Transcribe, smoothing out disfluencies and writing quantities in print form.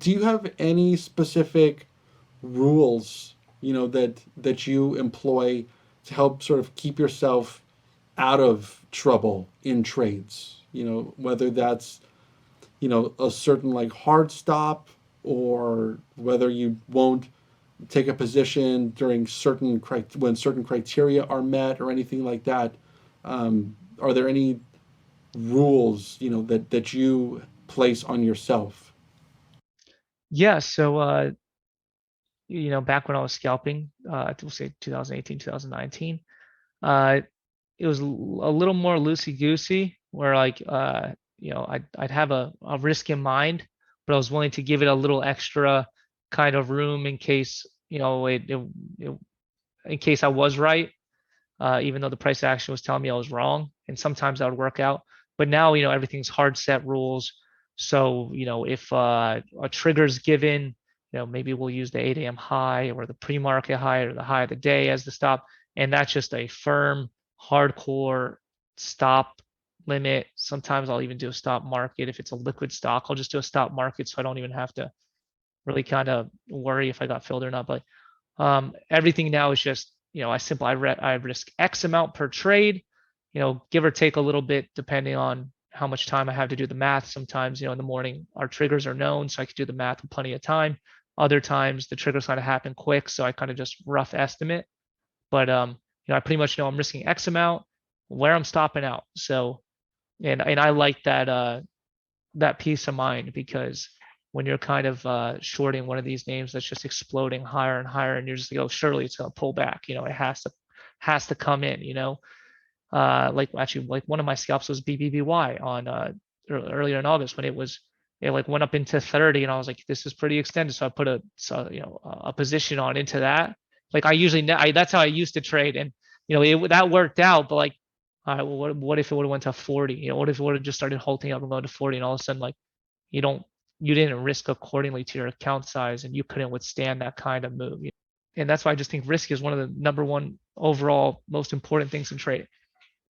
do you have any specific rules, that you employ to help sort of keep yourself out of trouble in trades? Whether that's, a certain like hard stop, or whether you won't take a position during when certain criteria are met or anything like that. Are there any rules, that you place on yourself? Yeah, so back when I was scalping, we'll say 2018, 2019, uh, it was a little more loosey goosey, where like I'd have a risk in mind, but I was willing to give it a little extra kind of room in case it in case I was right, even though the price action was telling me I was wrong, and sometimes that would work out. But now everything's hard set rules. So if a trigger's given, maybe we'll use the 8 a.m. high or the pre-market high or the high of the day as the stop, and that's just a firm, hardcore stop limit. Sometimes I'll even do a stop market. If it's a liquid stock, I'll just do a stop market so I don't even have to really kind of worry if I got filled or not. But everything now is just, I risk X amount per trade, give or take a little bit depending on how much time I have to do the math. Sometimes, in the morning, our triggers are known, so I can do the math with plenty of time. Other times the triggers kind of happen quick, so I kind of just rough estimate. But I pretty much know I'm risking X amount, where I'm stopping out. So, and I like that peace of mind, because when you're kind of shorting one of these names that's just exploding higher and higher, and you're just like, oh, surely it's going to pull back, it has to come in, like actually, like one of my scalps was BBBY on earlier in August, when it like went up into 30, and I was like, this is pretty extended, so I put a position on into that. Like I usually that's how I used to trade, and that worked out. But like, all right, well, what if it would have went to 40? What if it would have just started halting up and going to 40, and all of a sudden, like, you don't you didn't risk accordingly to your account size, and you couldn't withstand that kind of move. And that's why I just think risk is one of the number one overall most important things in trading.